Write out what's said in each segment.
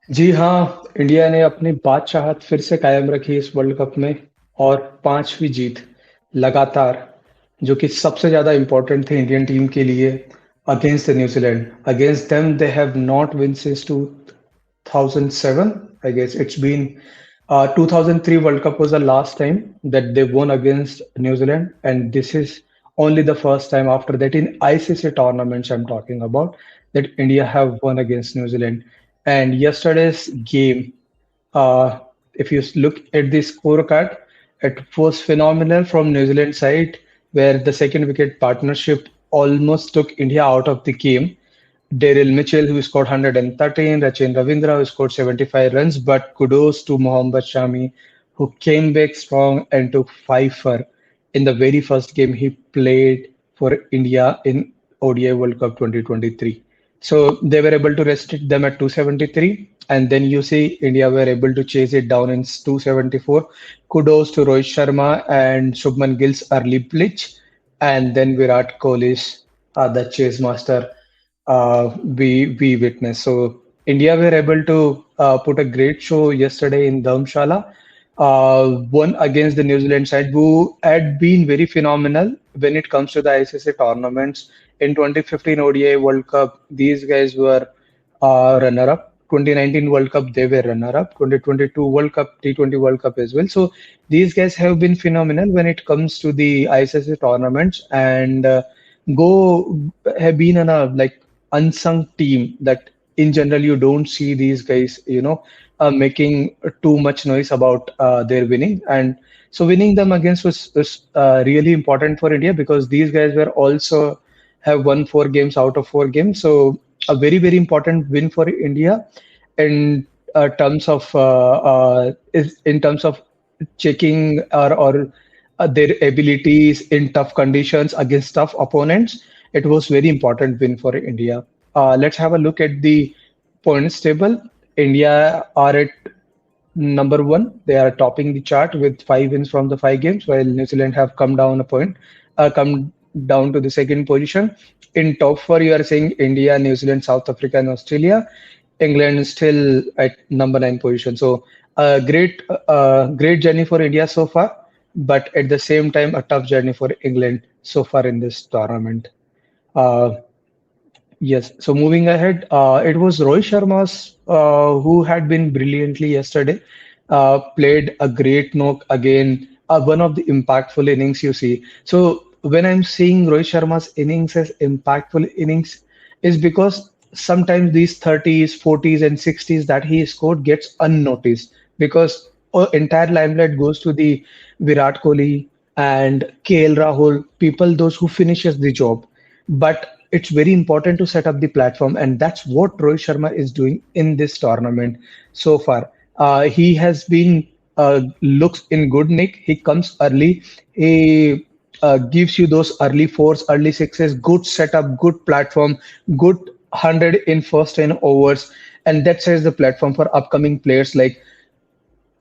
जी हाँ, इंडिया ने अपनी बादशाहत फिर से कायम रखी इस वर्ल्ड कप में और पांचवी जीत लगातार, जो कि सबसे ज्यादा इम्पोर्टेंट थी इंडियन टीम के लिए against the New Zealand. Against them they have not win since 2007. I guess it's been 2003 World Cup was the last time that they won against New Zealand, and this is only the first time after that in ICC tournaments I'm talking about that India have won against New Zealand. And yesterday's game, uh, if you look at the scorecard, it was phenomenal from New Zealand side, where the second wicket partnership almost took India out of the game. Daryl Mitchell, who scored 113, Rachin Ravindra, who scored 75 runs, but kudos to Mohammed Shami, who came back strong and took 5 for in the very first game he played for India in ODI World Cup 2023. So they were able to restrict them at 273, and then you see India were able to chase it down in 274. Kudos to Rohit Sharma and Shubman Gill's early blitz, and then Virat Kohli's the chase master we witnessed. So India were able to put a great show yesterday in Dharamshala, won against the New Zealand side, who had been very phenomenal when it comes to the ICC tournaments. In 2015 ODI World Cup, these guys were runner-up. 2019 World Cup, they were runner-up. 2022 World Cup, T20 World Cup as well. So these guys have been phenomenal when it comes to the ICC tournaments, and go have been on a like unsung team that in general you don't see these guys making too much noise about their winning. And so winning them against was really important for India because these guys were also have won 4 games out of 4 games. So a very important win for India in terms of is in terms of checking or their abilities in tough conditions against tough opponents. It was very important win for India. Let's have a look at the points table. India are at number one. They are topping the chart with 5 wins from the 5 games, while New Zealand have come down a point, come down to the second position. In top four, you are saying India, New Zealand, South Africa, and Australia. England is still at number 9 position. So great journey for India so far, but at the same time, a tough journey for England so far in this tournament. Uh, Yes. So moving ahead, it was Rohit Sharma's who had been brilliantly yesterday. Played a great knock again. One of the impactful innings you see. So when I'm seeing Rohit Sharma's innings as impactful innings, is because sometimes these 30s, 40s, and 60s that he scored gets unnoticed because entire limelight goes to the Virat Kohli and KL Rahul, people those who finishes the job. But it's very important to set up the platform, and that's what Rohit Sharma is doing in this tournament so far. He has been looks in good nick. He comes early. He gives you those early fours, early sixes, good setup, good platform, good 100 in first 10 overs, and that sets the platform for upcoming players like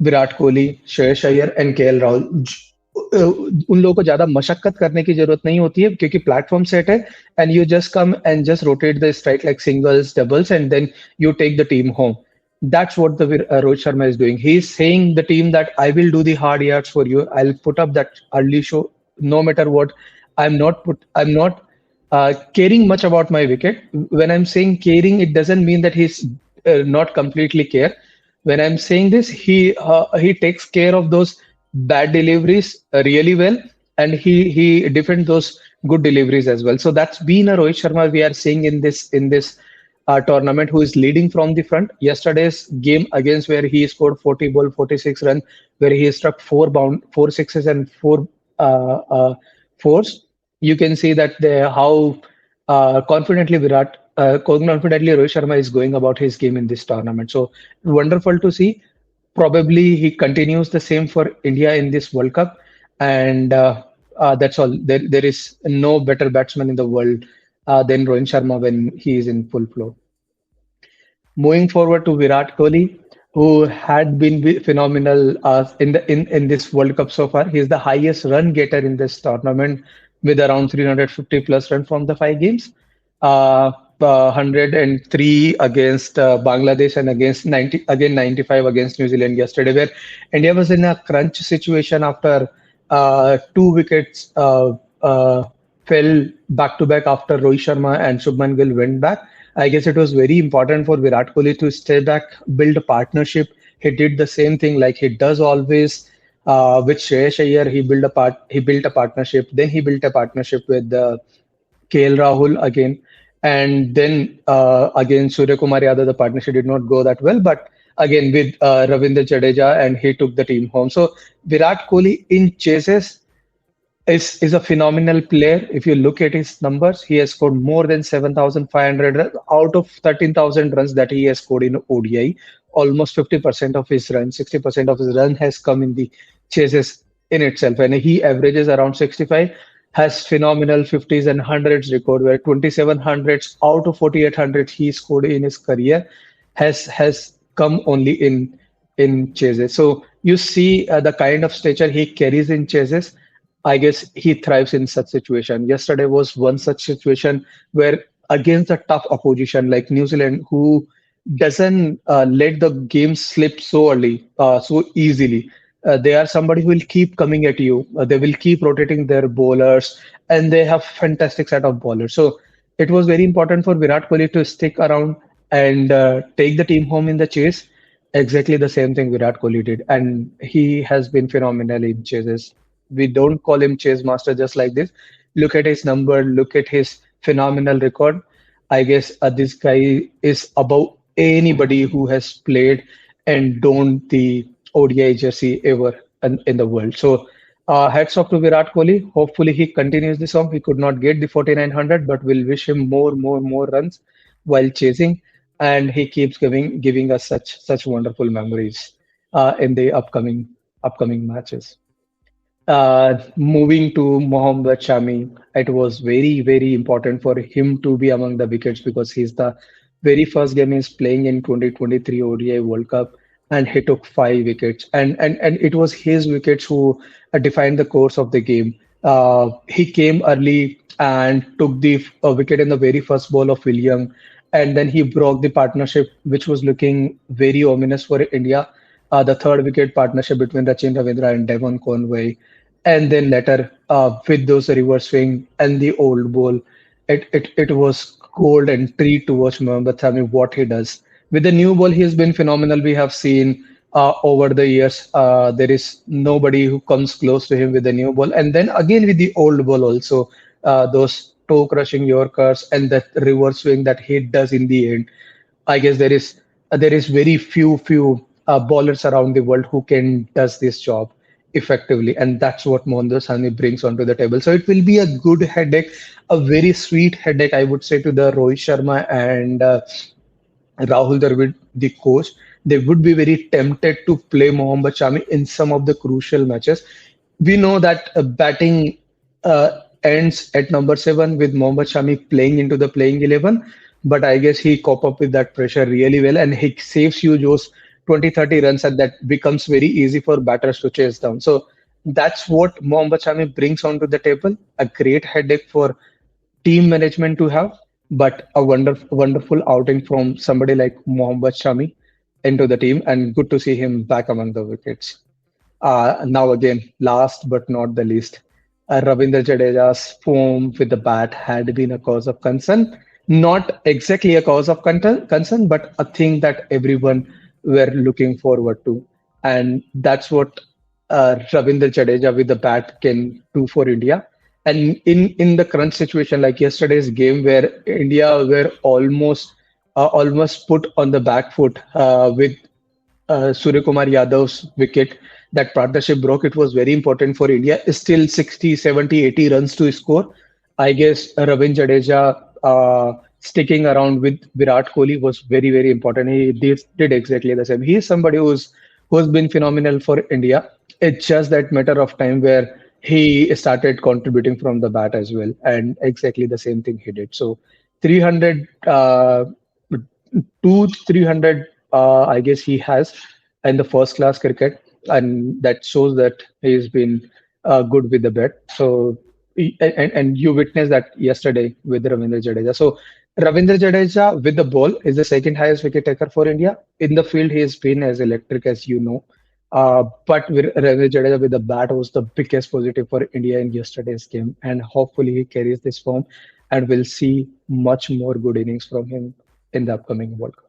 Virat Kohli, Shreyas Iyer and KL Rahul. उन लोगों को ज्यादा मशक्कत करने की जरूरत नहीं होती है क्योंकि प्लेटफॉर्म सेट है and you just come and just rotate the strike like singles doubles and then you take the team home. That's what the Rohit Sharma is doing. He's saying the team that I will do the hard yards for you. I'll put up that early show no matter what. I'm not caring much about my wicket. When I'm saying caring, it doesn't mean that he's not completely care. When I'm saying this, he takes care of those bad deliveries really well, and he defends those good deliveries as well. So that's been a Rohit Sharma we are seeing in this tournament, who is leading from the front. Yesterday's game against where he scored 40 ball, 46 run, where he struck four sixes and fours. You can see that how confidently Rohit Sharma is going about his game in this tournament. So wonderful to see. Probably he continues the same for India in this World Cup, and that's all. There is no better batsman in the world than Rohit Sharma when he is in full flow. Moving forward to Virat Kohli, who had been phenomenal in this World Cup so far. He is the highest run getter in this tournament with around 350 plus run from the 5 games. 103 against Bangladesh and against 95 against New Zealand yesterday, where India was in a crunch situation after two wickets fell back to back after Rohit Sharma and Shubman Gill went back. I guess it was very important for Virat Kohli to stay back, build a partnership. He did the same thing like he does always with Shreyas Iyer. He built a partnership. Then he built a partnership with KL Rahul again. And then again, Surya Kumar Yadav, the partnership did not go that well. But again, with Ravindra Jadeja, and he took the team home. So Virat Kohli in chases is a phenomenal player. If you look at his numbers, he has scored more than 7,500 runs out of 13,000 runs that he has scored in ODI. Almost 50% of his runs, 60% of his run has come in the chases in itself. And he averages around 65, has phenomenal 50s and hundreds record where 27 hundreds out of 48 hundreds he scored in his career has come only in chases. So you see the kind of stature he carries in chases. I guess he thrives in such situation. Yesterday was one such situation where against a tough opposition like New Zealand, who doesn't let the game slip so early, so easily. They are somebody who will keep coming at you. They will keep rotating their bowlers, and they have fantastic set of bowlers. So it was very important for Virat Kohli to stick around and take the team home in the chase. Exactly the same thing Virat Kohli did, and he has been phenomenal in chases. We don't call him chase master just like this. Look at his number, look at his phenomenal record. I guess this guy is above anybody who has played and donned the ODI jersey ever in the world. So hats off to Virat Kohli. Hopefully he continues this on. He could not get the 4900, but we'll wish him more runs while chasing, and he keeps giving us such wonderful memories in the upcoming matches. Moving to Mohammed Shami, it was very important for him to be among the wickets because he's the very first game he's playing in 2023 ODI World Cup, and he took 5 wickets, and it was his wickets who defined the course of the game. He came early and took the wicket in the very first ball of William, and then he broke the partnership, which was looking very ominous for India. The third wicket partnership between Rachin Ravindra and Devon Conway, and then later with those reverse swing and the old ball, it was gold and treat to watch Mohammad Shami what he does. With the new ball, he has been phenomenal. We have seen over the years there is nobody who comes close to him with the new ball, and then again with the old ball also those toe crushing Yorkers and that reverse swing that he does in the end. I guess there is very few bowlers around the world who can does this job effectively, and that's what Mohammad Sami brings onto the table. So it will be a good headache, a very sweet headache, I would say, to the Rohit Sharma and Rahul Dravid, the coach. They would be very tempted to play Mohammad Shami in some of the crucial matches. We know that batting ends at number 7 with Mohammad Shami playing into the playing 11, but I guess he cop up with that pressure really well, and he saves you those 20-30 runs, and that becomes very easy for batters to chase down. So that's what Mohammad Shami brings onto the table. A great headache for team management to have, but a wonderful outing from somebody like Mohammad Shami into the team, and good to see him back among the wickets. Now again, last but not the least, Ravindra Jadeja's form with the bat had been a cause of concern. Not exactly a cause of concern, but a thing that everyone were looking forward to. And that's what Ravindra Jadeja with the bat can do for India. And in the current situation, like yesterday's game, where India were almost put on the back foot with Surya Kumar Yadav's wicket, that partnership broke. It was very important for India. Still 60, 70, 80 runs to score. I guess Ravindra Jadeja sticking around with Virat Kohli was very important. He did exactly the same. He is somebody who's been phenomenal for India. It's just that matter of time where he started contributing from the bat as well, and exactly the same thing he did. So 300, 300, I guess he has in the first class cricket, and that shows that he's been good with the bat. So and you witnessed that yesterday with Ravindra Jadeja. So Ravindra Jadeja with the ball is the second highest wicket taker for India. In the field, he has been as electric as you know. But Ravindra Jadeja with the bat was the biggest positive for India in yesterday's game, and hopefully he carries this form, and we'll see much more good innings from him in the upcoming World Cup.